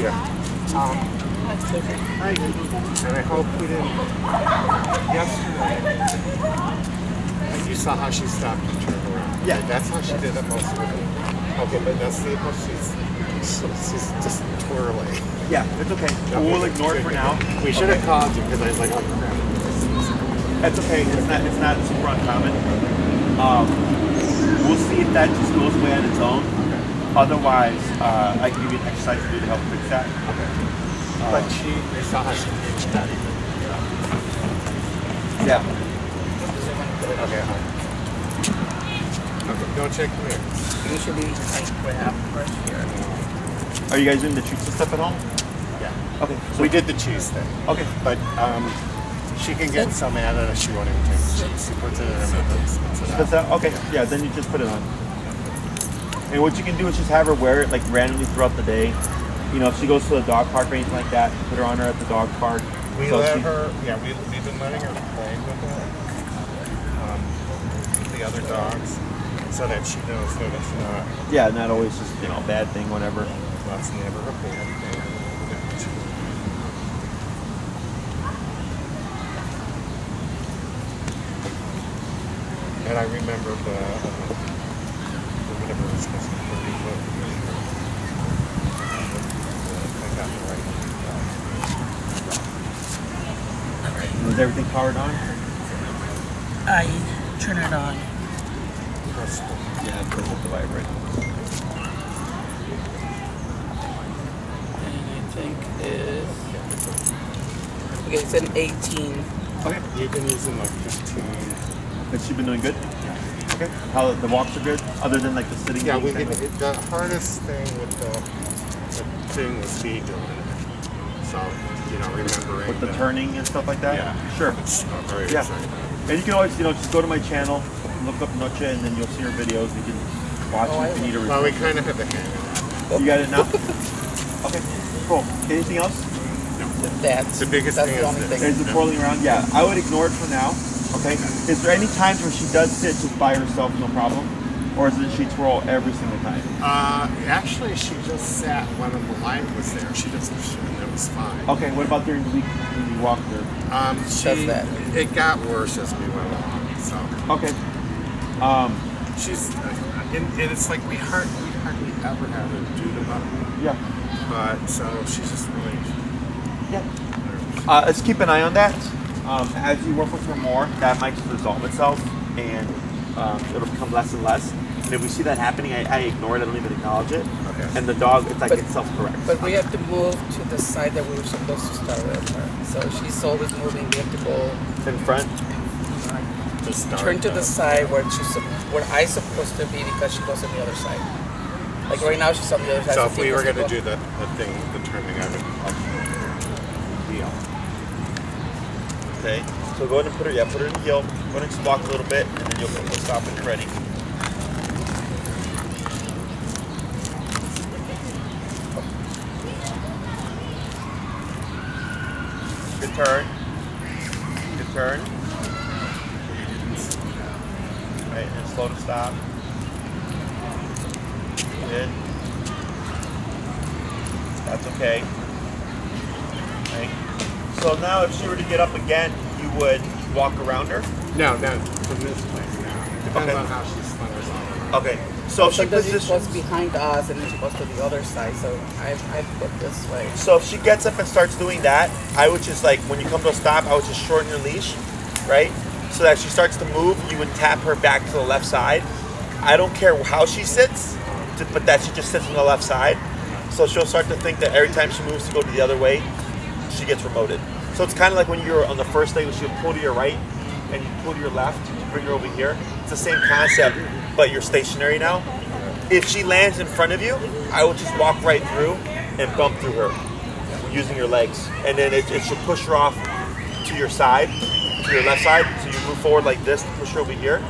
Yeah. And I hope we didn't. Yesterday, you saw how she stopped and turned around. Yeah. That's how she did it most of the time. Okay, but now see how she's just twirling. Yeah, it's okay. We'll ignore it for now. We should have called you because I was like, oh crap. That's okay. It's not super uncommon. We'll see if that just goes away on its own. Okay. Otherwise, I can give you an exercise to do to help fix that. Okay. But they saw how she reached that even. Yeah. Okay, hon. Okay, go check here. Usually we have first here. Are you guys doing the treats and stuff at home? Yeah. Okay. So We did the cheese thing. Okay. But she can get so mad at us she won't even take the cheese. She puts it in her mouth. Does that? Okay. Yeah. Then you just put it on. And what you can do is just have her wear it like randomly throughout the day. You know, if she goes to the dog park or anything like that, put her on her at the dog park. We So let she- her. Yeah, we've been letting her play with it. The other dogs, so that she knows that it's not. Yeah, not always just a bad thing, whatever. That's never a bad thing. And I remember the whatever it was supposed to be 30 foot. I got it right. Is everything powered on? I turn it on. Yeah, because of the vibrate. And I think is okay. It's an 18. Okay. You've been using like 15. Has she been doing good? Okay. How the walks are good, other than like the sitting. Yeah, thing, we kind can. of- The hardest thing with the thing was speed doing it. So remembering with the turning and stuff like that. Yeah. Sure. It's not very Yeah. exciting. And you can always, just go to my channel, look up Noche, and then you'll see her videos. You can watch it if you need a Well, we review. kind of have the hang of it. You got it now? Okay, cool. Anything else? That's The biggest that's thing the is only this. thing. Is it twirling around? Yeah, I would ignore it for now. Okay. Is there any times where she does sit just by herself, no problem? Or is it she twirl every single time? Actually, she just sat when the light was there. She just and it was fine. Okay, what about during the week when you walked her? that. It got worse as we went along. So Okay. she's, and it's like we hardly ever have her do the button. Yeah. But so she's just really. Yeah. Let's keep an eye on that. As you work with her more, that might just resolve itself, and it'll become less and less. And if we see that happening, I ignore it. I don't even acknowledge it. Okay. And the dog, it's like But- it self-corrects. But we have to move to the side that we were supposed to start with her. So she's always moving. We have to go In front. To start turn to the side where where I supposed to be because she goes on the other side. Like right now she's on the other side. So if we were going going to do the thing, the turning, I would heel. Okay. So go ahead and put her in the heel. Go ahead and just walk a little bit, and then we'll stop when you're ready. Good turn. Good turn. Right, and slow to stop. Good. That's okay. Right. So now if she were to get up again, you would walk around her? No, from this place now. Depends Okay. on how she slithers on. Okay. So if she Sometimes she positions... goes behind us and then she goes to the other side. So I put this way. So if she gets up and starts doing that, I would just when you come to a stop, I would just shorten your leash, right? So that if she starts to move, you would tap her back to the left side. I don't care how she sits, but that she just sits on the left side. So she'll start to think that every time she moves to go to the other way, she gets remoted. So it's kind of like when you're on the first leg, when she'll pull to your right and you pull to your left, bring her over here. It's the same concept, but you're stationary now. If she lands in front of you, I would just walk right through and bump through her using your legs. And then it should push her off to your side, to your left side. So you move forward like this to push her over here.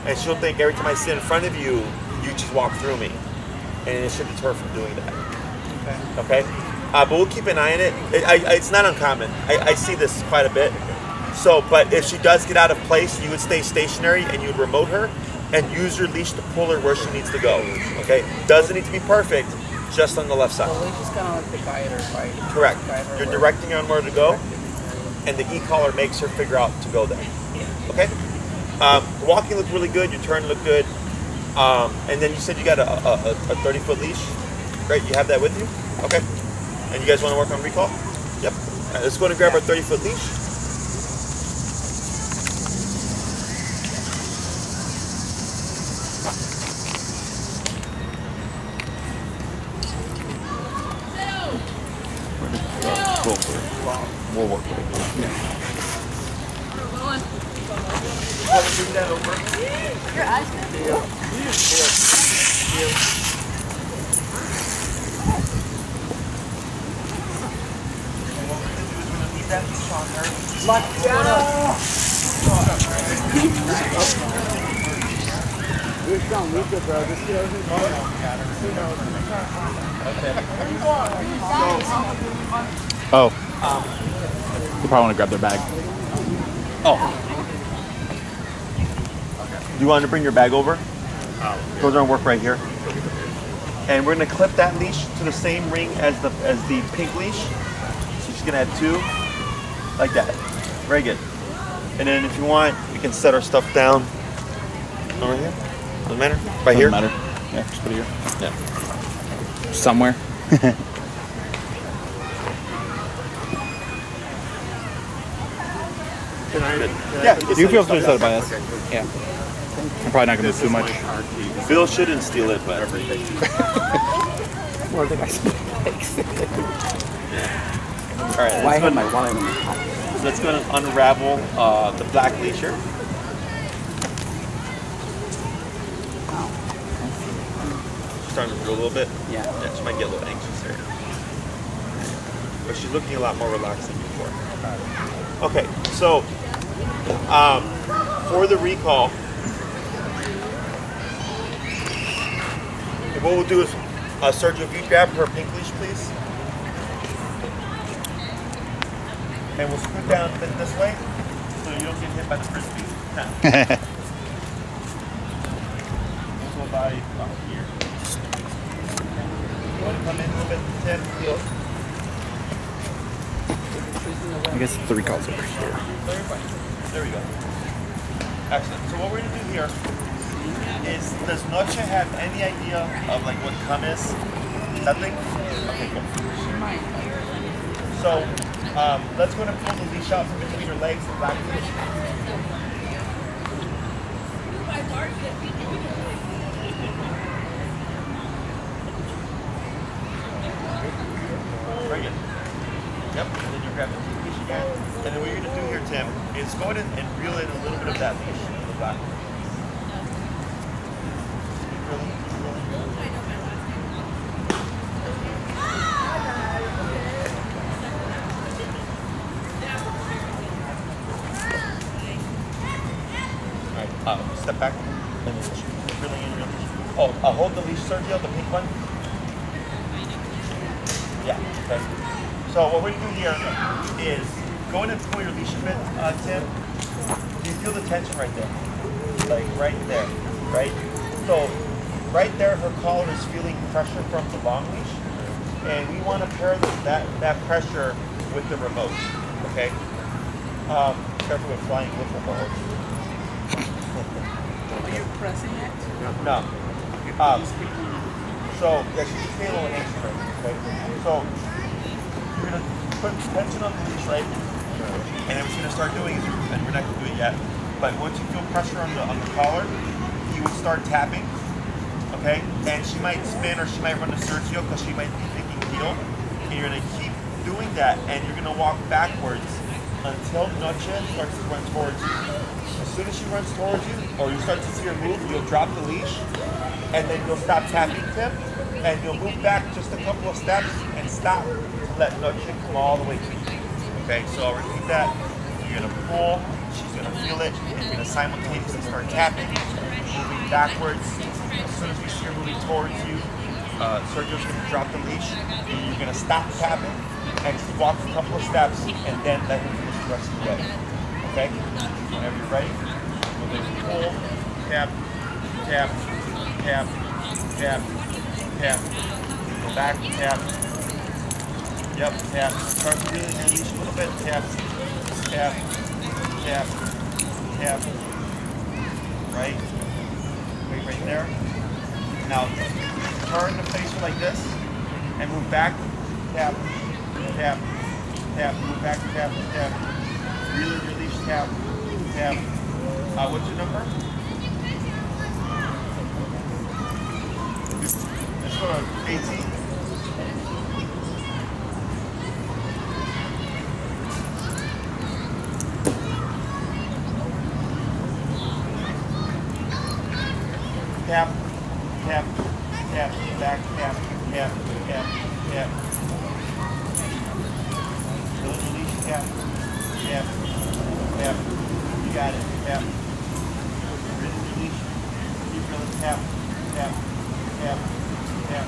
And she'll think every time I sit in front of you, you just walk through me. And it should deter from doing that. Okay? But we'll keep an eye on it. It's not uncommon. I see this quite a bit. So, but if she does get out of place, you would stay stationary and you would remote her and use your leash to pull her where she needs to go. Okay? Doesn't need to be perfect, just on the left side. The leash is kind of like the guider, right? Correct. Guide her You're where- directing her on where to go, and the e-collar makes her figure out to go there. Okay? The walking looked really good. Your turn looked good. And then you said you got a 30-foot leash, right? You have that with you? Okay. And you guys want to work on recall? Yep. All right, let's go and grab our 30-foot leash. We'll work with it. Bring that over. Your eyes good? That leash on her. Oh. You probably want to grab their bag. Oh. Do you want to bring your bag over? Those are gonna work right here. And we're gonna clip that leash to the same ring as the pink leash. So she's gonna have two, like that. Very good. And then if you want, we can set our stuff down. Over here. Doesn't matter. Right here. Doesn't matter. Yeah, just put it here. Yeah. Somewhere. Can I? Yeah. You feel free to set it by us. Okay, good. Yeah. I'm probably not gonna This do too is much. my car key. Bill shouldn't steal it, but Everything. More than I speak. all right. Why Let's have go, my wallet in my pocket? let's go and unravel the black leash here. She's starting to feel a little bit. Yeah. Yeah, she might get a little anxious here. But she's looking a lot more relaxed than before. Okay, so for the recall, what we'll do is, Sergio, if you grab her pink leash, please. And we'll scoot down this way so you don't get hit by the frisbee. We'll go by about here. You want to come in a little bit, Tim? I guess the recall's over here. There we go. Excellent. So what we're gonna do here is, does Noche have any idea of like what cum is? Nothing? Okay, cool. So let's go and pull the leash out from between her legs, the black leash. Very good. Yep, and then you grab the leash again. And then what you're gonna do here, Tim, is go ahead and reel in a little bit of that leash, the black. Really, Alright, step back. And really in, really. Oh, hold the leash, Sergio, the pink one. Yeah, okay. So what we're gonna do here is go in and pull your leash a bit, Tim. Do you feel the tension right there? Like right there, right? So right there, her collar is feeling pressure from the long leash, and we want to pair that pressure with the remote. Okay. Careful with flying wiffle balls. Are you pressing it? No. So yeah, she's just being a little anxious right now, okay? So you're gonna put tension on the leash, right? And then what you're gonna start doing is, and we're not gonna do it yet, but once you feel pressure on the collar, you would start tapping, okay? And she might spin or she might run to Sergio because she might be thinking heel. And you're gonna keep doing that, and you're gonna walk backwards until Noche starts to run towards you. As soon as she runs towards you, or you start to see her move, you'll drop the leash, and then you'll stop tapping Tim, and you'll move back just a couple of steps and stop to let Noche come all the way to you. Okay, so I'll repeat that. You're gonna pull, she's gonna feel it, and you're gonna simultaneously start tapping, moving backwards. As soon as we see her moving towards you, Sergio's gonna drop the leash, and you're gonna stop tapping, and walk a couple of steps, and then let her finish the rest of the way. Okay? Whenever you're ready, we'll do pull, tap, tap, tap, tap, tap, Go back, tap. Yep, tap. Start to really release a little bit. Tap, tap, tap, tap. Right? Wait right there. Now, turn the facial like this and move back. Tap, tap, tap. Move back, tap, tap. Really release, tap, tap. What's your number? Let's go to 18. Tap, tap, tap, back, tap, tap, tap, tap. Release, tap, tap, tap. You got it, tap. Release, keep feeling, tap, tap, tap, tap.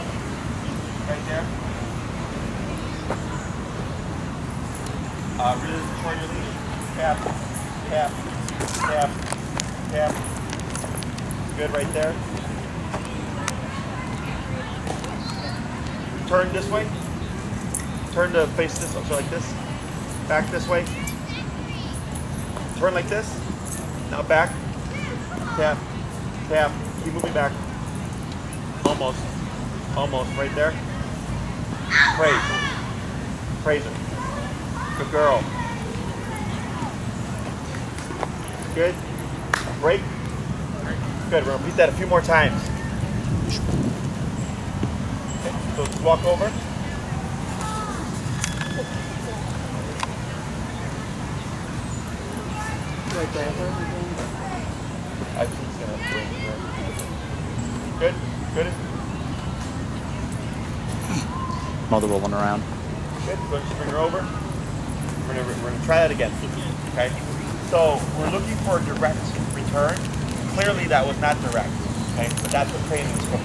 Right there. Really control your leash. Tap, tap, tap, tap. Good right there. Turn this way. Turn to face this, so like this. Back this way. Turn like this. Now back. Tap. Tap. Keep moving back. Almost. Almost. Right there. Praise. Praise her. Good girl. Good. Break. Good. We're gonna repeat that a few more times. Okay. So just walk over. Right there. I think it's gonna bring her. Good. Good. Mother rolling around. Good. Go ahead and bring her over. We're gonna try that again. Okay. So we're looking for a direct return. Clearly that was not direct. Okay. But that's what training's for.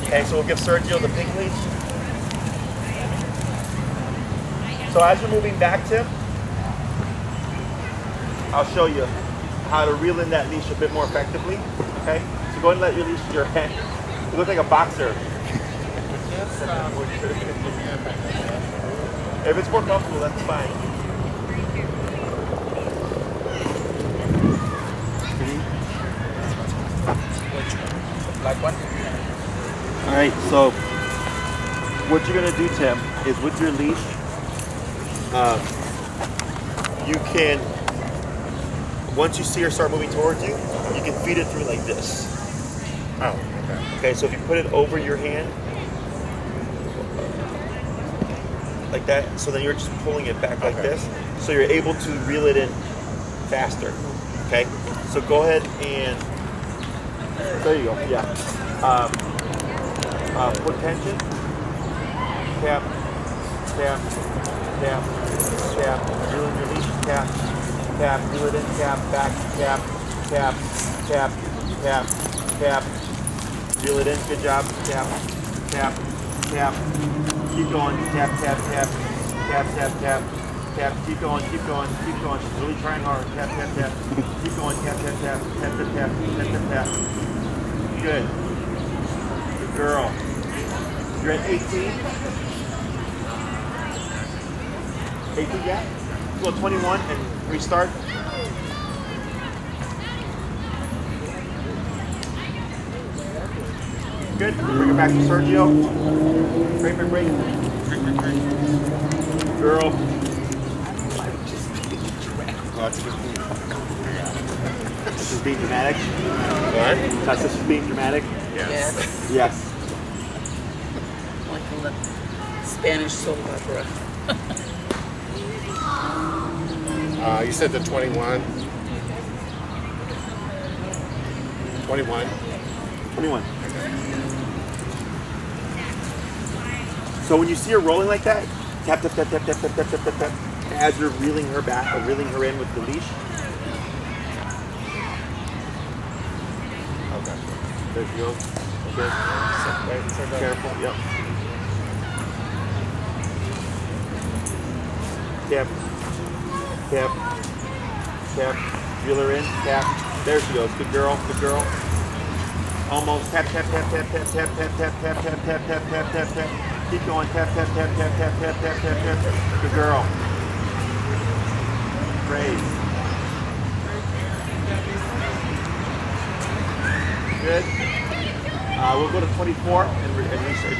Okay. So we'll give Sergio the pink leash. So as you're moving back, Tim, I'll show you how to reel in that leash a bit more effectively. Okay. So go ahead and let your leash your hand. You look like a boxer. If it's more comfortable, that's fine. Black one. All right, so what you're gonna do, Tim, is with your leash, you can, once you see her start moving towards you, you can feed it through like this. Oh, okay. Okay, so if you put it over your hand, like that, so then you're just pulling it back like Okay. this, so you're able to reel it in faster. Okay, so go ahead and, there you go, yeah. Put tension, tap, tap, tap, tap, reel in your leash, tap, tap, reel it in, tap, back, tap, tap, tap, tap, tap, reel it in, good job, tap, tap, tap, keep going, tap, tap, tap, tap, tap, tap, tap, keep going, keep going, keep going, she's really trying hard, tap, tap, tap, keep going, tap, tap, tap, tap, tap, tap, tap, tap, tap, good, good girl, you're at 18, 18, yeah, go 21 and restart. Good. Bring it back to Sergio. Break, break, break. Break, break, break. Girl. This is being dramatic. What? That's this is being dramatic. Yes. Yes. Like the Spanish soap opera. You said the 21. 21. 21. So when you see her rolling like that, tap, tap, tap, tap, tap, tap, tap, tap, tap, tap, as you're reeling her back or reeling her in with the leash. Okay. There she goes. Okay. Right, careful. Yep. Tap. Tap. Tap. Reel her in. Tap. There she goes. Good girl. Good girl. Almost. Tap, tap, tap, tap, tap, tap, tap, tap, tap, tap, tap, tap, tap, tap, tap. Keep going. Tap, tap, tap, tap, tap, tap, tap, tap, tap. Good girl. Praise. Good. We'll go to 24 and research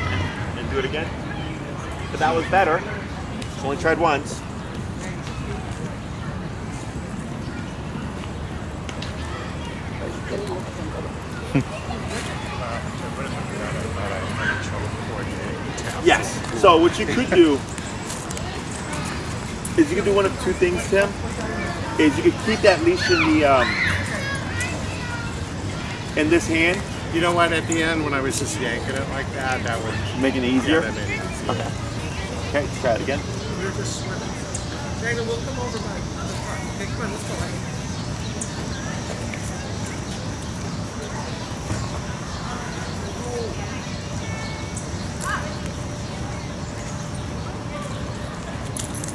and do it again. But that was better. Only tried once. Yes. So what you could do is you could do one of two things, Tim. Is you could keep that leash in this hand. You know what? At the end, when I was just yanking it like that, that would Making it easier. Yeah, that made it easier. Okay. Okay. Let's try it again. We're just swimming. Dana, we'll come over by the park. Okay, come on, let's go.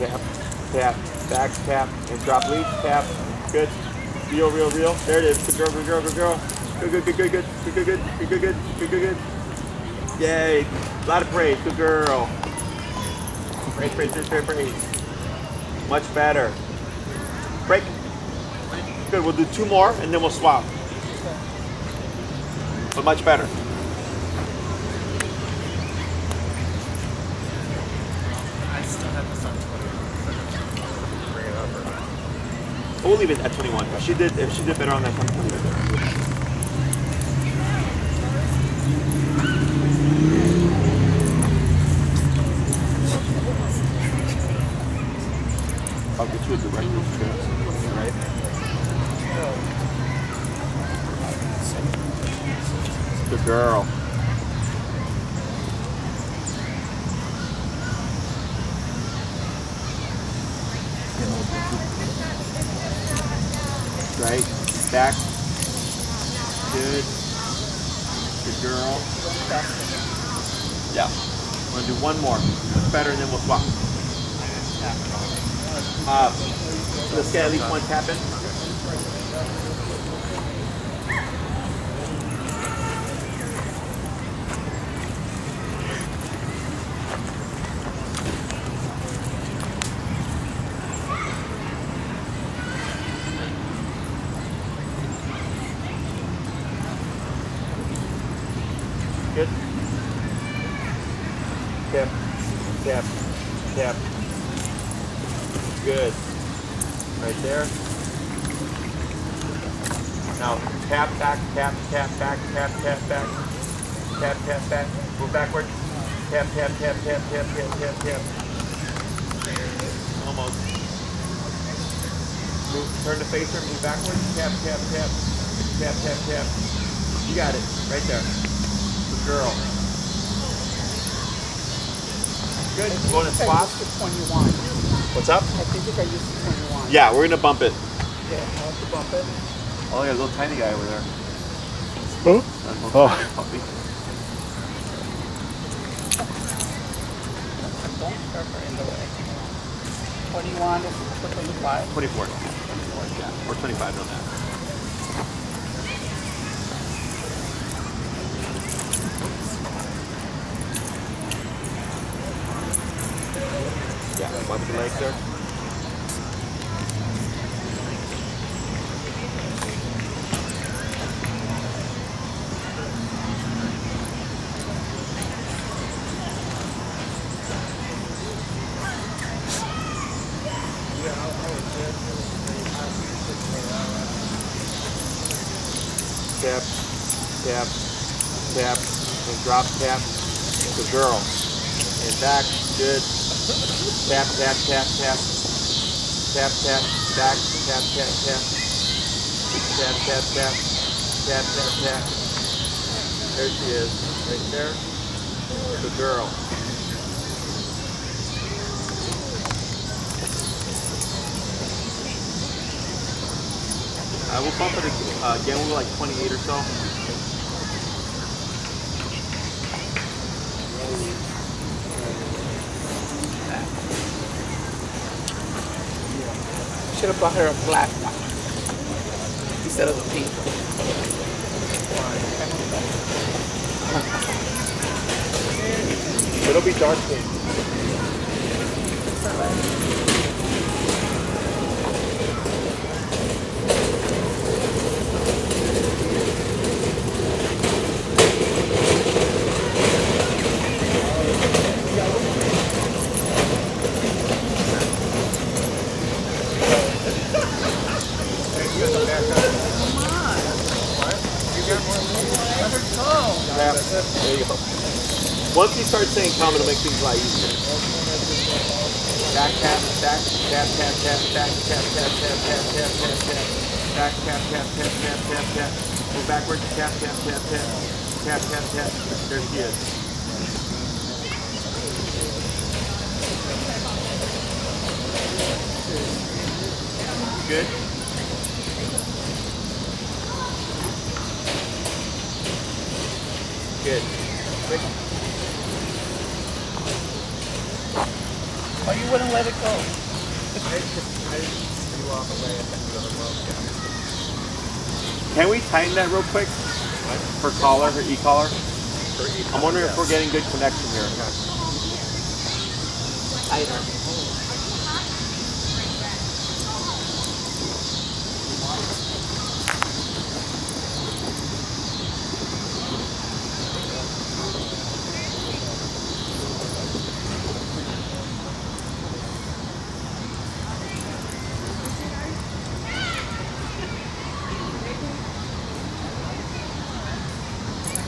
Tap, tap, back, tap, and drop leash, tap. Good. Reel, reel, reel. There it is. Good girl, good girl, good girl. Good, good, good, good, good, good, good, good, good, good, good, good, good, good. Yay. A lot of praise. Good girl. Praise, praise, praise, praise, praise. Much better. Break. Good. We'll do two more and then we'll swap. But much better. I still have this on Twitter. Bring it up or not? We'll leave it at 21. If she did better on that time, we'll leave it there. I'll get you a direct right? Good girl. Right, back. Good. Good girl. Yeah. We're gonna do one more. Much better, and then we'll swap. Let's get at least one tap in. Good. Tap, tap, tap. Good. Right there. Now tap back, tap, tap back, tap, tap back, tap, tap back. Move backward. Tap, tap, tap, tap, tap, tap, tap, tap. Almost. Move, turn to face her, move backward. Tap, tap, tap, tap, tap, tap. You got it. Right there. Good girl. Good. Going to swap. 21. What's up? I think I used the 21. Yeah, we're gonna bump it. Yeah, I'll have to bump it. Oh, yeah, a little tiny guy over there. Oh. Oh. Puppy. Don't start her in the way. 21 is 25. 24. Yeah, or 25 on that. Yeah, bump your legs there. Tap, tap, tap, and drop, tap. Good girl. And back, good. Tap, tap, tap, tap. Tap, tap, back, tap, tap, tap. Tap, tap, tap. Tap, tap, tap. There she is, right there. Good girl. We'll bump it again. We'll go like 28 or so. Should have bought her a black one instead of the pink. What It'll be dark pink. It's not bad. There you go. Once you start saying come, it'll make things a lot easier. Back tap, back tap, tap, tap, back tap, tap, tap, tap, tap, tap, tap. Back tap, tap, tap, tap, tap, tap. Go backwards, tap, tap, tap, tap. Tap, tap, tap. There she is. Good? Good. Oh, you wouldn't let it go. Can we tighten that real quick? For collar, for e-collar? I'm wondering if we're getting good connection here. Tighter.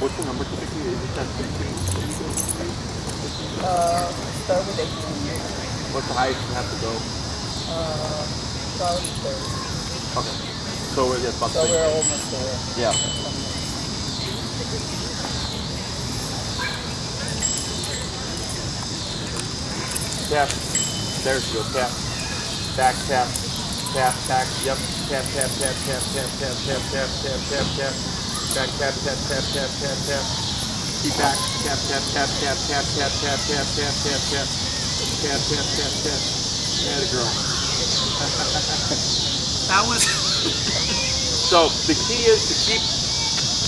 What's the number typically? Is it that 15? Start with 18. What's the highest you have to go? Probably 30. Okay. So we're just about So the we're same. almost there. Yeah. Tap. There she goes. Tap. Back tap. Tap. Back. Yep. Tap. Tap. Tap. Tap. Tap. Tap. Tap. Tap. Tap. Tap. Tap. Back tap. Tap. Tap. Tap. Tap. Tap. Keep back. Tap. Tap. Tap. Tap. Tap. Tap. Tap. Tap. Tap. Tap. Tap. Tap. Tap. Tap. Tap. And a girl. That was. So the key is to keep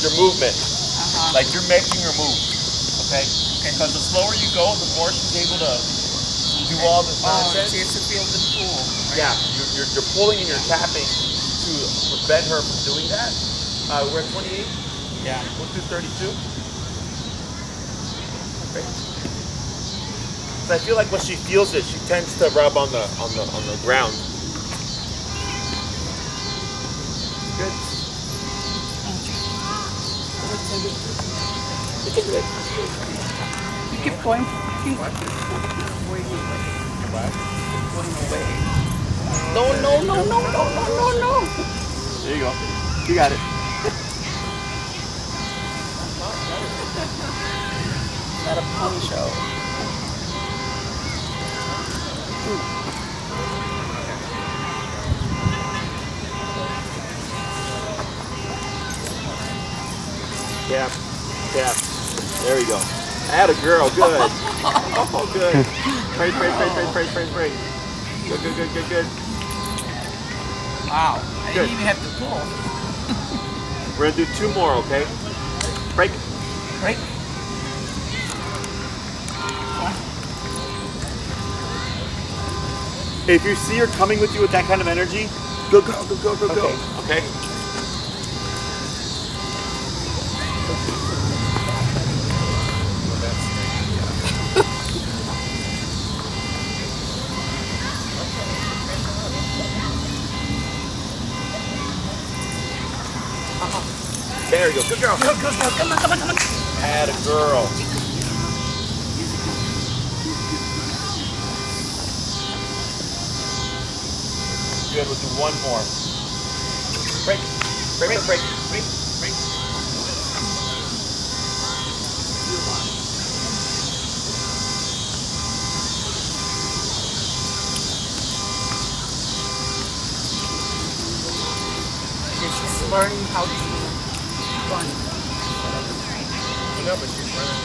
your movement. Like you're making her move. Okay? Because the slower you go, the more she's able to do all this nonsense. She has to feel the pull. Yeah, you're pulling and you're tapping to prevent her from doing that. We're at 28. Yeah. We'll do 32. Okay. So I feel like when she feels it, she tends to rub on the ground. Good. You keep going. Keep going away. No. There you go. You got it. Not a pony show. Tap, tap. There you go. Atta girl, good. Oh, good. Praise. Good. Wow. I Good. didn't even have to pull. We're gonna do 2 more, okay? Break. Right? If you see her coming with you with that kind of energy, go. Okay? There you go. Good girl. Go. Come on. Atta girl. Good. We'll do 1 more. Break. She's learning how to run. No, but she's running.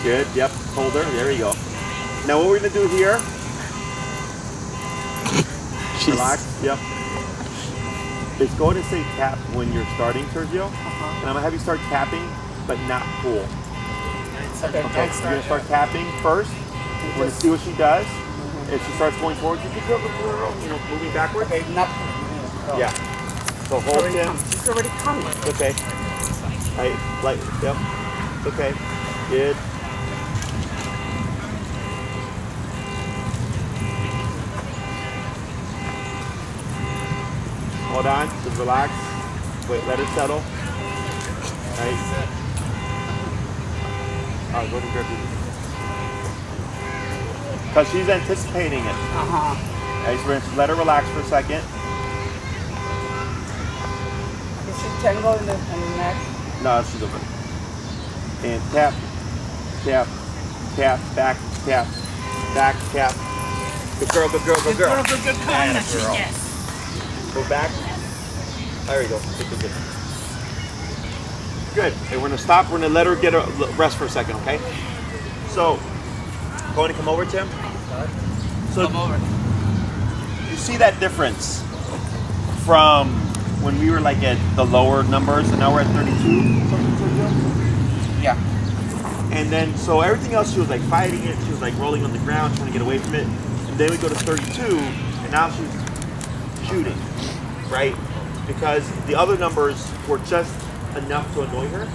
Good. Yep. Hold her. There you go. Now what we're gonna do here? relax. Yep. It's going to say tap when you're starting, Sergio. And I'm gonna have you start tapping, but not pull. Okay, Okay, you're gonna start tapping first. We're gonna see what she does. If she starts going forward, you know, moving backwards. Okay, not. Yeah. So hold him. She's already coming. Okay. Right, like, yep. Okay. Good. Hold on, just relax. Wait, let it settle. Right. Alright, go to grab you. Because she's anticipating it. Right, so we're gonna let her relax for a second. Is she tangled in the neck? No, she's okay. And tap, tap, tap, back, tap, tap. Good girl, good girl, good girl. Good girl. Yes. Go back. There we go. Good. Good. Okay, we're gonna stop. We're gonna let her get a rest for a second, okay? So, going to come over, Tim. So, Come over. you see that difference from when we were like at the lower numbers, and now we're at 32. Yeah. And then, so everything else, she was like fighting it. She was like rolling on the ground, trying to get away from it. And then we go to 32, and now she's shooting, right? Because the other numbers were just enough to annoy her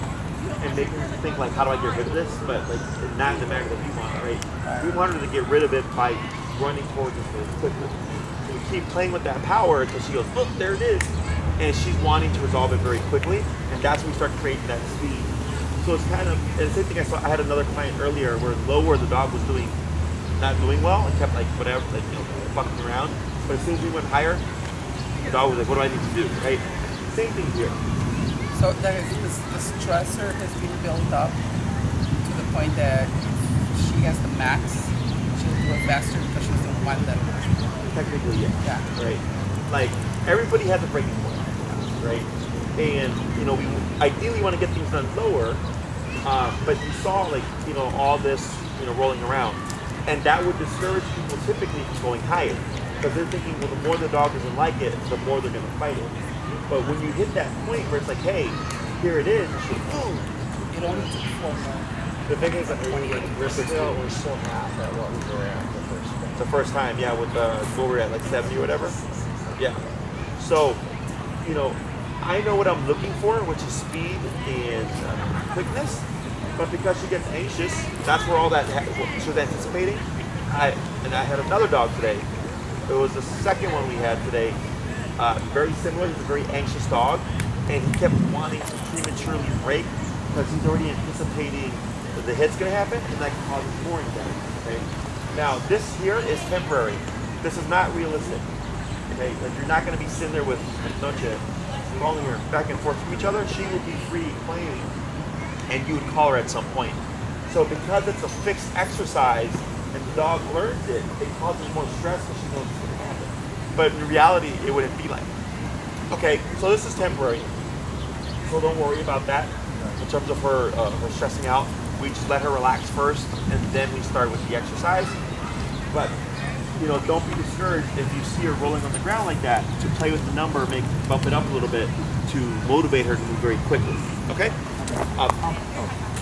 and make her think like, how do I get rid of this? But like, not in the manner that we want, right? We want her to get rid of it by running towards us really quickly. So we keep playing with that power until she goes, look, there it is. And she's wanting to resolve it very quickly. And that's when we start creating that speed. So it's kind of, and the same thing I saw, I had another client earlier where lower the dog was not doing well and kept like whatever, like, you know, fucking around. But as soon as we went higher, the dog was like, what do I need to do, right? Same thing here. So the stressor has been built up to the point that she has the max. She'll do it faster because she's doing one that much. Technically, yeah. Yeah. Right. Like, everybody has a breaking point, right? And, you know, we ideally want to get things done lower, but you saw, like, you know, all this, you know, rolling around. And that would discourage people typically from going higher. Because they're thinking, well, the more the dog doesn't like it, the more they're going to fight it. But when you hit that point where it's like, hey, here it is, you don't need to perform more. the thing is that we're still half at what we were at the first time, yeah, with what we're at, like 70 or whatever. Yeah. So, you know, I know what I'm looking for, which is speed and quickness. But because she gets anxious, that's where all that she was anticipating. I had another dog today. It was the second one we had today. Very similar. He's a very anxious dog, and he kept wanting to prematurely break because he's already anticipating that the hit's going to happen, and that causes more anxiety. Okay. Now this here is temporary. This is not realistic. Okay, like you're not going to be sitting there with Noche calling her back and forth from each other. She will be free playing, and you would call her at some point. So because it's a fixed exercise and the dog learns it, it causes more stress because she knows it's going to happen. But in reality, it wouldn't be like that. Okay, so this is temporary. So don't worry about that in terms of her stressing out. We just let her relax first, and then we start with the exercise. But, you know, don't be discouraged if you see her rolling on the ground like that, to play with the number, bump it up a little bit to motivate her to move very quickly. Okay?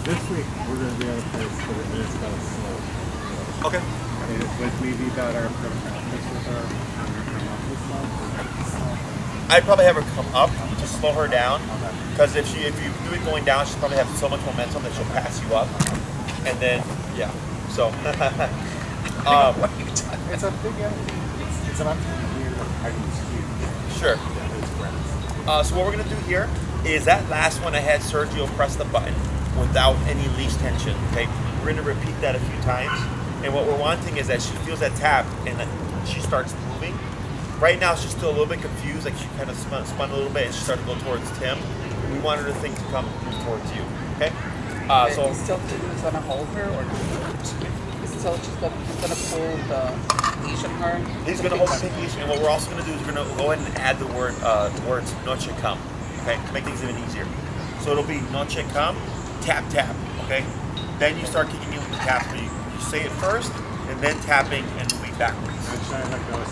This week we're going to be able to play so it is kind of slow. Okay. Would we be better for practice with her? I'd probably have her come up to slow her down, because if you do it going down, she'll probably have so much momentum that she'll pass you up, and then yeah. So It's a big energy. It's about hiding speed. Sure. So what we're gonna do here is that last one I had Sergio press the button without any leash tension. Okay, we're gonna repeat that a few times, and what we're wanting is that she feels that tap and that she starts moving. Right now she's still a little bit confused, like she kind of spun a little bit and she started to go towards Tim. We want her to think to come towards you. Okay. So He's still gonna hold her, or he's gonna pull the leash on her. he's gonna hold the pink leash, and what we're also gonna do is we're gonna go ahead and add the words Noche come. Okay, to make things even easier. So it'll be Noche come, tap tap. Okay. Then you start kicking in with the tap. You say it first, and then tapping and moving backwards. Which I like those.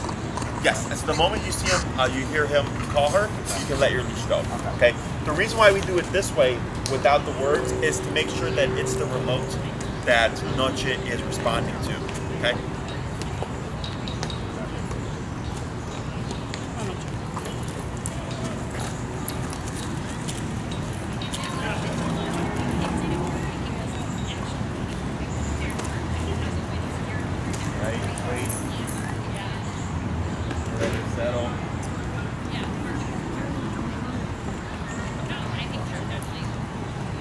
Yes. So the moment you see him, you hear him call her, you can let your leash go. Okay. The reason why we do it this way, without the words, is to make sure that it's the remote that Noche is responding to. Okay.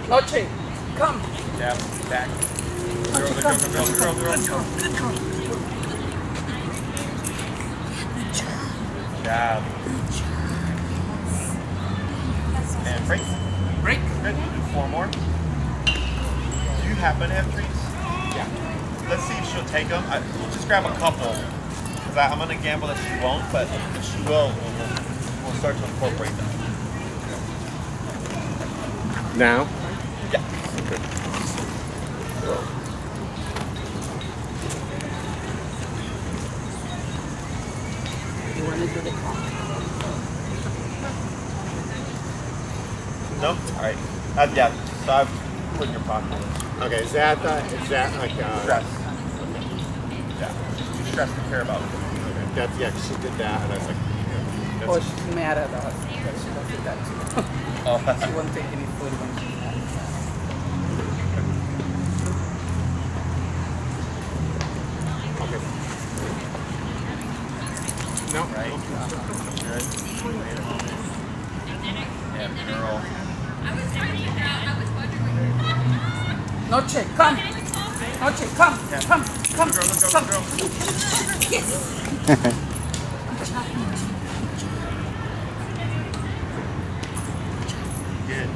Noche, come. Yeah, back. Noche, come. Girl. Job. And break. Break. Good. Do 4 more. Do you happen to have treats? Yeah. Let's see if she'll take them. We'll just grab a couple. Because I'm going to gamble that she won't, but if she will, we'll start to incorporate them. Now? Yeah. You want to do the clock? No? All right. Yeah. So I've put in your pocket. Okay, is that like Stress. Yeah. Too stressed to care about. Okay, that's, yeah, 'cause she did that, and I was like, yeah, Oh, that's, she's mad at us because she does that too. Oh. She won't take any food when she's mad. okay. No, Right. Good. Wait a moment. Yeah, girl. Noche, come. Noche, come. Yeah. Come. Come. Girl. Come. Good.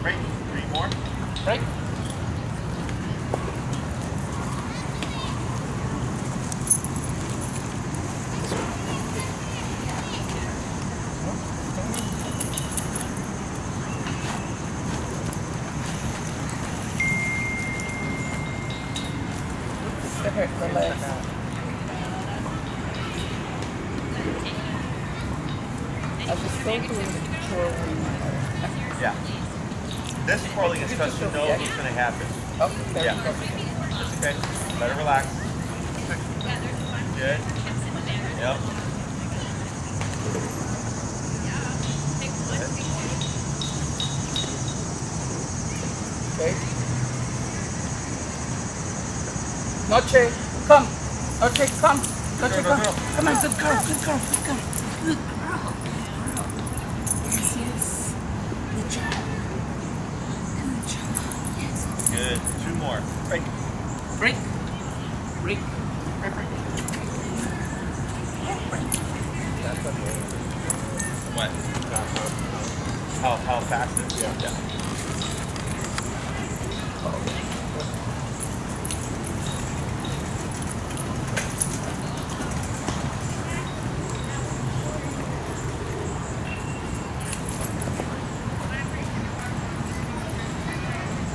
Great. 3 more. Right? The legs. I was so doing the twirling. Yeah. This twirling is because you know what's going to happen. Oh, there Yeah. we go. It's okay. Let her relax. Good. Yep. Okay. Noche, come. Noche, come. Noche, Go, come. girl. Come on, good girl, good girl, good girl. Good girl. Yes, yes. Good job. Good job. Yes. Good. 2 more. Break. Break. Break. That's okay. What? How fast is it? Yeah.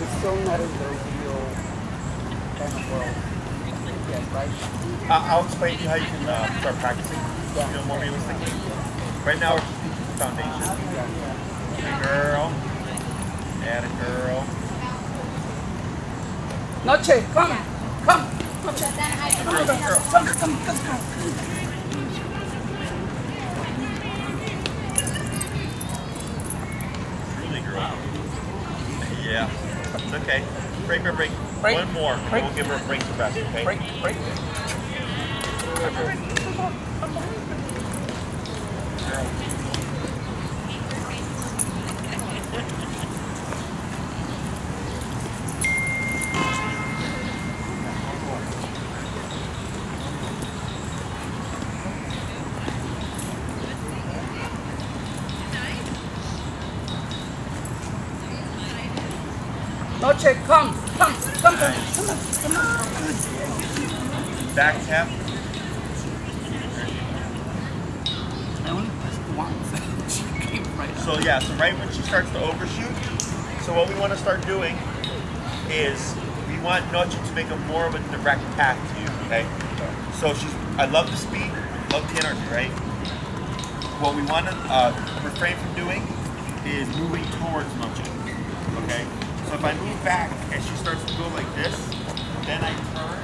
It's still not in the real kind of world. Yes, right? I'll explain to you how you can start practicing. Yeah. You know, more realistically. Right now, we're just teaching the foundation. Good girl. And a girl. Noche, come. Come. Noche. Girl, good girl. Come, come, come, come. Really, girl. Yeah. It's okay. Break. Break. 1 more. Break. We'll give her a break to rest, okay? Break, break. Girl. Noche, come. Come, come, come, come on, come on. Back tap. I only pressed once. She came right up. So yeah, so right when she starts to overshoot, so what we want to start doing is we want Noche to make a more of a direct path to you, okay? So I love the speed, love the energy, right? what we want to refrain from doing is moving towards Noche. Okay? So if I move back and she starts to go like this, then I turn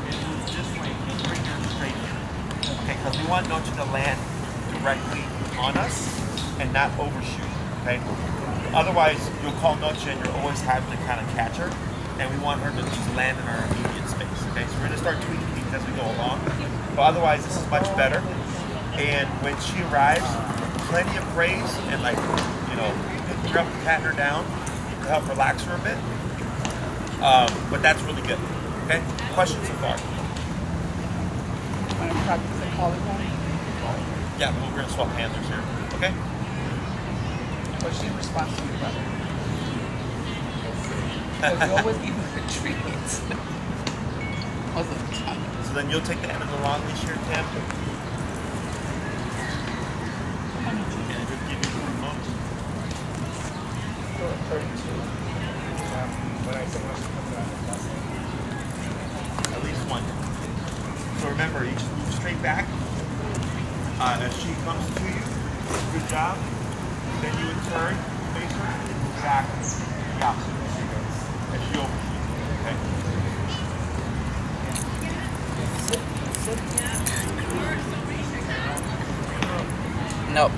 and move this way and bring her straight in. Okay? Because we want Noche to land directly on us and not overshoot. Okay? Otherwise, you'll call Noche and you're always having to kind of catch her. And we want her to just land in our immediate space. Okay? So we're going to start tweaking these as we go along. But otherwise, this is much better. And when she arrives, plenty of praise and picking her up and patting her down to help relax her a bit. But that's really good. Okay? Questions so far? Want to practice the collarbone? Yeah, we're going to swap handlers here. Okay? Or she responds to you better? Because we always give her a treat. Most of the time. So then you'll take the end of the long leash here, Tim. And just give you the remote. So 32. When I say much comes out, At least one. So remember, you just move straight back. As she comes to you, good job. Then you would turn, face her, move back, the opposite. As she overshoots, okay? Nope.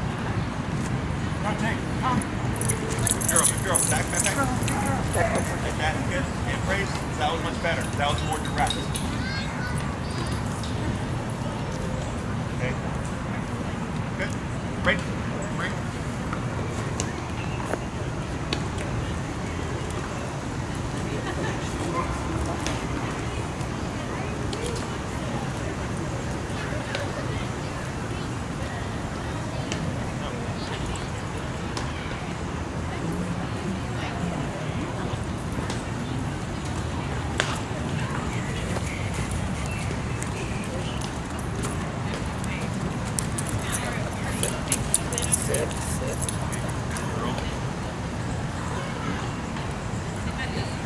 Good girl, back. Like that, good. And praise, that was much better. That was more direct. Okay. Good. Break.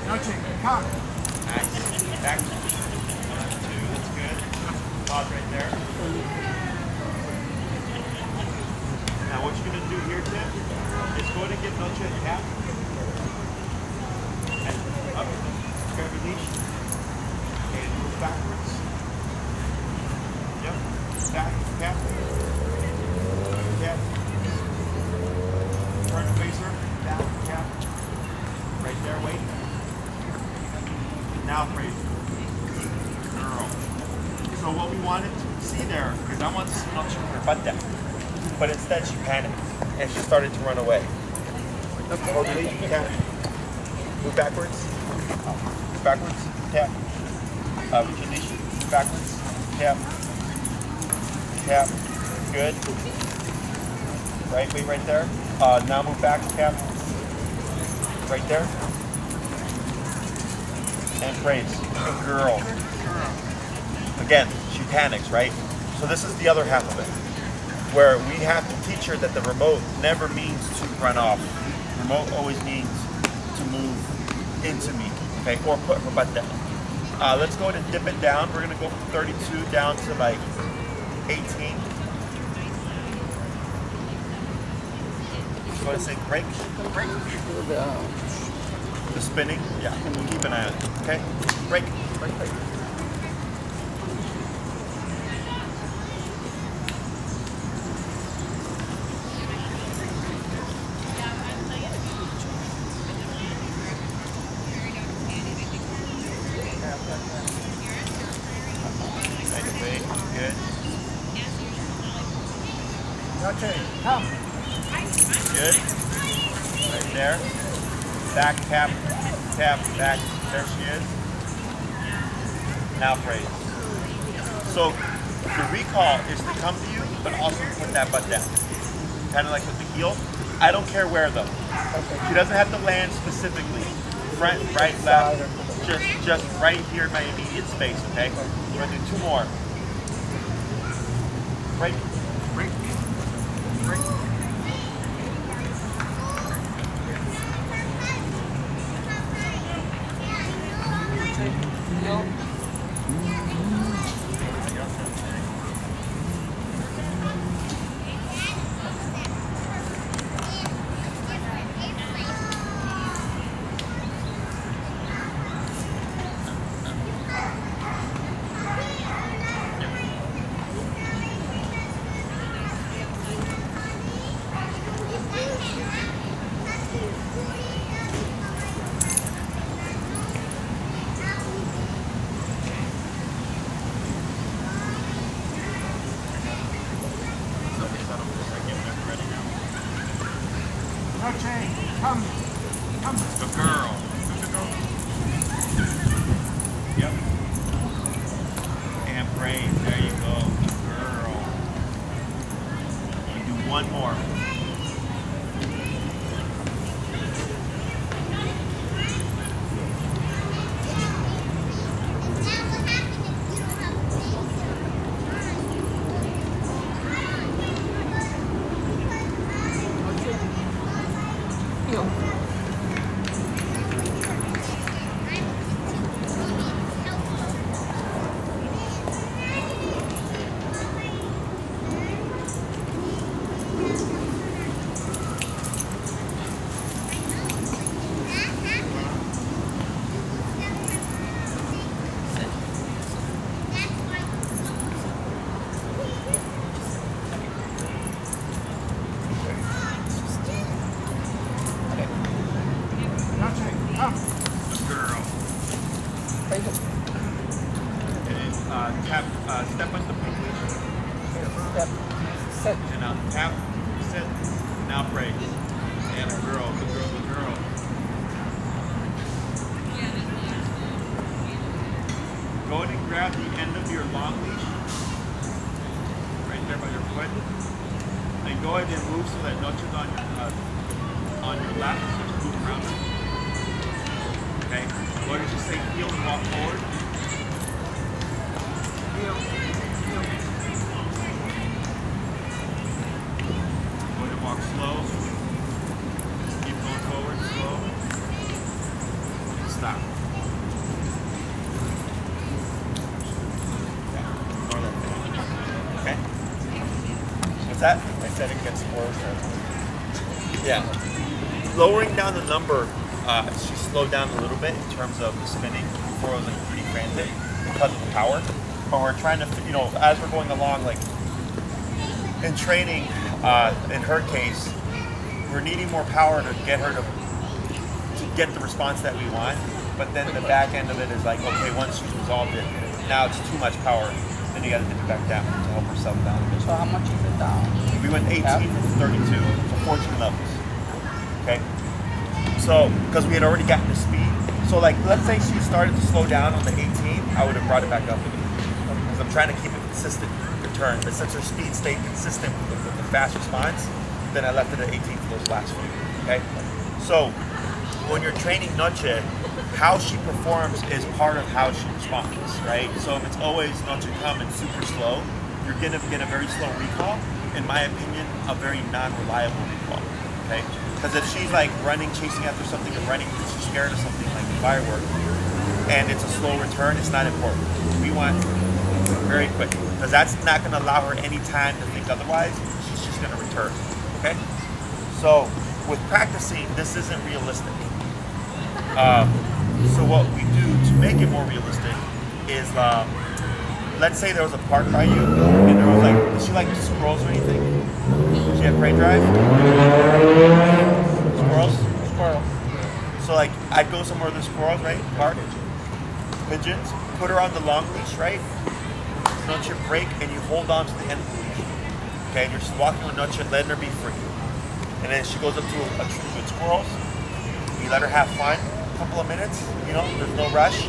Noche, come. Nice. Back. 1, 2, that's good. Pause right there. Now what you're going to do here, Tim, is go ahead and get Noche a tap. And up. Grab your leash. And move backwards. Yep. Back. Tap. Tap. Turn to face her. Down. Tap. Right there, wait. Now praise girl. So what we wanted to see there is I want to see Noche with her butt down. But instead she panicked and she started to run away. Hold the lead, tap. Move backwards. Move backwards, tap. With your leash, move backwards, tap. Tap. Good. Right, wait right there. Now move back, tap. Right there. And praise. Good girl. Again, she panics, right? So this is the other half of it, where we have to teach her that the remote never means to run off. Remote always means to move into me, okay? Or put her butt down. Let's go ahead and dip it down. We're gonna go from 32 down to like 18. Go ahead and say break. The spinning, yeah, we'll keep an eye on it, okay? Break. Anyway, good. Noche, come. Good. Right there. Back, tap, back. There she is. Now praise. So the recall is to come to you, but also put that butt down. Kind of like with the heel. I don't care where though. She doesn't have to land specifically. Front, right, left. Just right here in my immediate space, okay? We're gonna do 2 more. Break. Noche, come. Good girl. Yep. And praise. There you go. Good girl. You do one more. Noche, come. Good girl. Thank you. And then step on the pink leash. Step. Sit. And now tap, sit, now praise. And a girl, good girl, good girl. Go ahead and grab the end of your long leash, right there by your foot, and go ahead and move so that Noche's on your lap, so just move around her. Okay, go ahead and just say heel and walk forward. Heel. Go ahead and walk slow. Keep going forward, slow. And stop. Okay. What's that? I said it gets worse. Yeah. Lowering down the number, she slowed down a little bit in terms of the spinning. Before it was like pretty frantic because of the power. But we're trying to, as we're going along, like in training, in her case, we're needing more power to get her to get the response that we want. But then the back end of it is like, okay, once she's resolved it, now it's too much power. Then you got to dip it back down to help her settle down a bit. So how much is it down? We went 18 from 32, so 14 levels. Okay? So, because we had already gotten the speed. So, like, let's say she started to slow down on the 18, I would have brought it back up again. Because I'm trying to keep it consistent return. But since her speed stayed consistent with the fast response, then I left it at 18 for those last few. Okay? So, when you're training Noche, how she performs is part of how she responds, right? So if it's always Noche come and super slow, you're gonna get a very slow recall. In my opinion, a very non-reliable recall, okay? Because if she's like running, chasing after something, or running because she's scared of something like a firework, and it's a slow return, it's not important. We want very quick, because that's not gonna allow her any time to think otherwise. She's just gonna return, okay? So with practicing, this isn't realistic. So what we do to make it more realistic is, let's say there was a park by you, and there was like, does she like squirrels or anything? Does she have prey drive? Squirrels? Squirrel. So like, I'd go somewhere with the squirrels, right? Park. Pigeons. Put her on the long leash, right? Noche break, and you hold on to the end of the leash. Okay, and you're just walking with Noche, letting her be free. And then she goes up to a tree with squirrels. You let her have fun. Couple of minutes, there's no rush,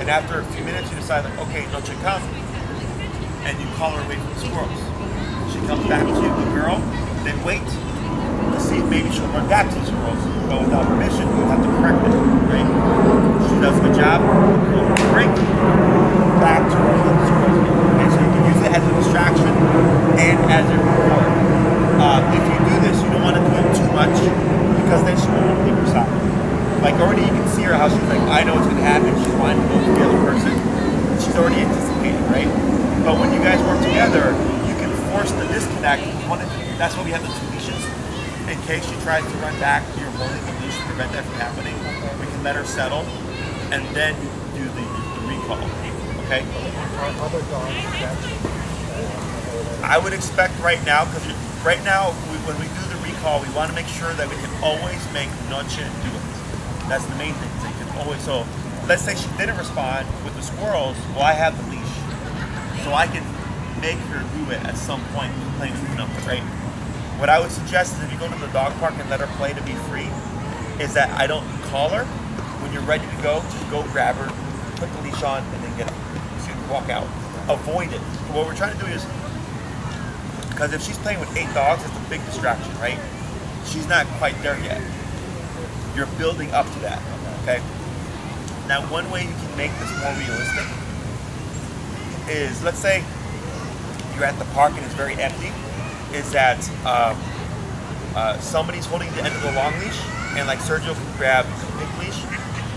and after a few minutes you decide like, okay, Noche come, and you call her away from the squirrels. She comes back to you, good girl, then wait to see if maybe she'll run back to the squirrels, but without permission you'll have to correct it, right? She does a good job, break, back to the squirrels. Okay, so you can use it as a distraction and as a reward. If you do this, you don't want to do it too much, because then she won't leave her side. Like already you can see her how she's like, I know what's going to happen. She's wanting to go to the other person. She's already anticipating, right? But when you guys work together, you can force the disconnect. That's why we have the two leashes. In case she tries to run back, you're holding the leash to prevent that from happening. We can let her settle and then do the recall. Okay? Other dogs, I would expect right now, because right now when we do the recall, we want to make sure that we can always make Noche do it. That's the main thing. So you can always, so let's say she didn't respond with the squirrels. Well, I have the leash, so I can make her do it at some point playing with the number, right? What I would suggest is if you go to the dog park and let her play to be free, is that I don't call her. When you're ready to go, just go grab her, put the leash on, and then get up. So you can walk out. Avoid it. What we're trying to do is, because if she's playing with 8 dogs, it's a big distraction, right? She's not quite there yet. You're building up to that, okay? Now, one way you can make this more realistic is, let's say you're at the park and it's very empty, is that somebody's holding the end of the long leash, and like Sergio can grab the big leash,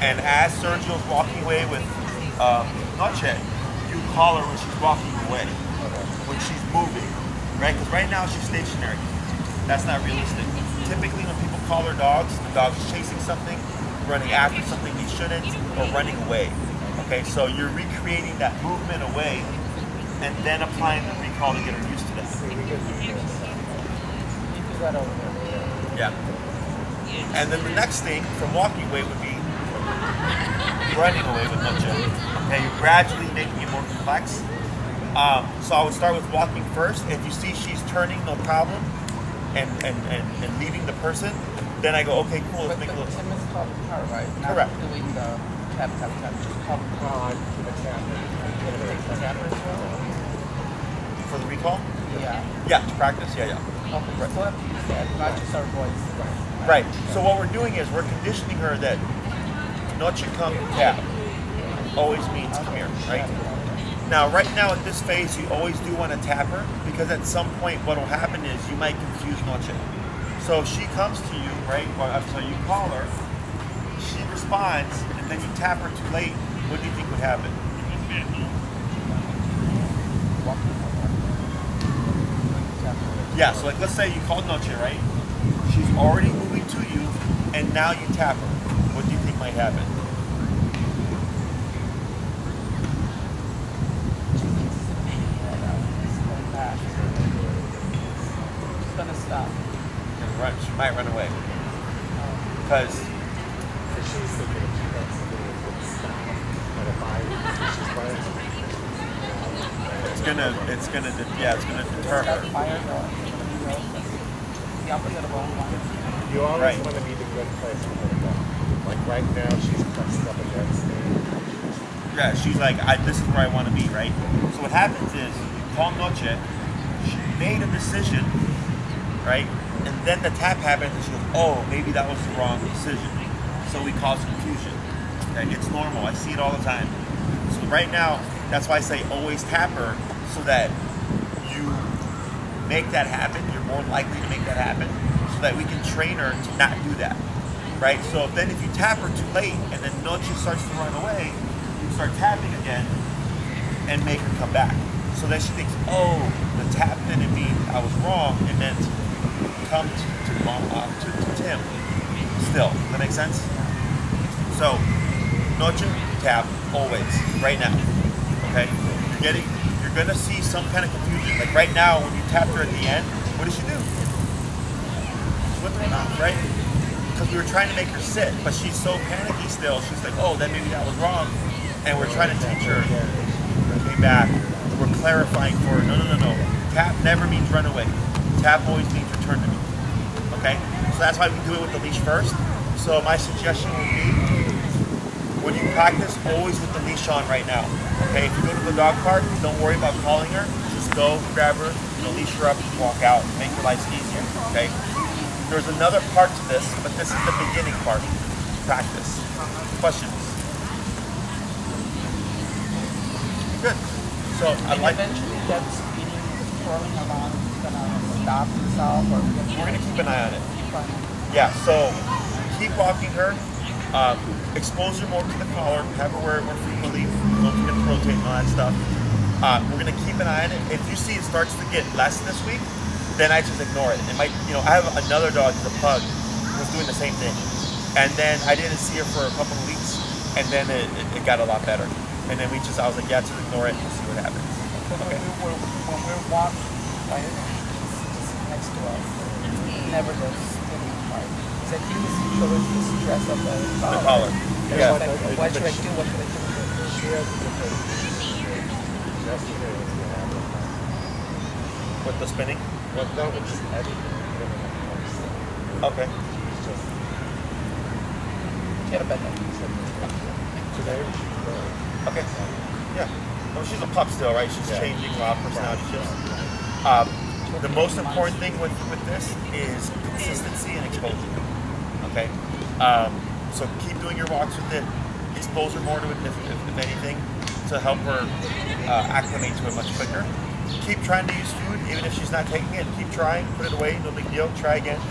and as Sergio's walking away with Noche, you call her when she's walking away, when she's moving, right? Because right now she's stationary. That's not realistic. Typically when people call their dogs, the dog is chasing something, running after something he shouldn't, or running away. Okay, so you're recreating that movement away and then applying the recall to get her used to that. Yeah. And then the next thing from walking away would be running away with Noche. Okay, you're gradually making it more complex. So I would start with walking first. If you see she's turning, no problem, and leaving the person, then I go, okay, cool, let's make a little. Tim is called the car, right? Not Correct. doing the tap, tap, tap. Called the car to the tapper. Can it take the tapper as well? For the recall? Yeah. Yeah, to practice, yeah. Okay, so still have to use that, not just our voice. Right. So what we're doing is we're conditioning her that Noche come tap always means come here, right? Now, right now at this phase, you always do want to tap her because at some point what will happen is you might confuse Noche. So if she comes to you, right, so you call her, she responds, and then you tap her too late, what do you think would happen? Yeah, so like let's say you called Noche, right? She's already moving to you, and now you tap her. What do you think might happen? She's gonna stop. She might run away. Because She's thinking she wants to do it stop. But if she's running, it's gonna deter her. Fire the opposite of all one. you always Right. want to be the good place for her to go. Like right now, she's pressed up against me. Yeah, she's like, this is where I want to be, right? So what happens is, you call Noche, she made a decision, right? And then the tap happens, and she goes, oh, maybe that was the wrong decision. So we cause confusion. Okay? It's normal. I see it all the time. So right now, that's why I say always tap her, so that you make that happen. You're more likely to make that happen, so that we can train her to not do that, right? So then if you tap her too late, and then Noche starts to run away, you start tapping again, and make her come back. So then she thinks, oh, the tap didn't mean I was wrong. It meant come to Tim. Still, does that make sense? So, Noche, tap, always, right now. Okay? You're gonna see some kind of confusion. Like right now, when you tapped her at the end, what did she do? She went her mouth, right? Because we were trying to make her sit, but she's so panicky still. She's like, oh, then maybe that was wrong. And we're trying to teach her, okay, back. We're clarifying for her, no. Tap never means run away. Tap always means return to me. Okay? So that's why we do it with the leash first. So my suggestion would be, when you practice, always with the leash on right now. Okay? If you go to the dog park, don't worry about calling her. Just go, grab her, leash her up, walk out, make your life easier. Okay? There's another part to this, but this is the beginning part. Practice. Questions? Good. So I like. Eventually, that speeding, twirling around, is gonna stop itself, or We're gonna keep an eye on it. Yeah. So keep walking her. Expose her more to the collar. Have her wear it more frequently. Don't forget to rotate and all that stuff. We're gonna keep an eye on it. If you see it starts to get less this week, then I just ignore it. It might, I have another dog, he's a pug, who was doing the same thing, and then I didn't see her for a couple of weeks, and then it got a lot better. And then I was like, yeah, just ignore it and see what happens. Okay. When we're walking, right, she's next to us, he never does spinning part. So I think it's showing the stress of the collar. Yeah. Like, what should I do? What should I do? She has a different yesterday was what happened. With the spinning? Well, that was just heavy. Okay. Get a better. Okay. Yeah. Well, she's a pup still, right? She's changing a lot of personality shifts. The most important thing with this is consistency and exposure. Okay. So keep doing your walks with it. Expose her more to it, if anything, to help her acclimate to it much quicker. Keep trying to use food, even if she's not taking it. Keep trying. Put it away. No big deal. Try again.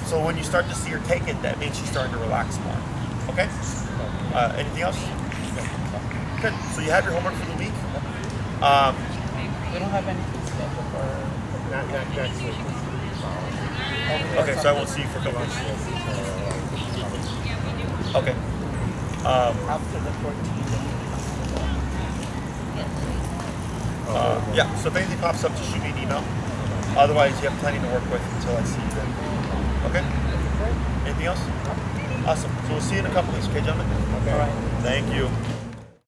So when you start to see her take it, that means she's starting to relax more. Okay. Anything else? Good. So you have your homework for the week. We don't have anything scheduled for. Not next week. Okay, so I won't see you for a couple weeks. Okay. After the 14th. Yeah, so if anything pops up, just shoot me an email. Otherwise, you have plenty to work with until I see you then. Okay? Anything else? Awesome. So we'll see you in a couple weeks, okay, gentlemen? All right. Thank you.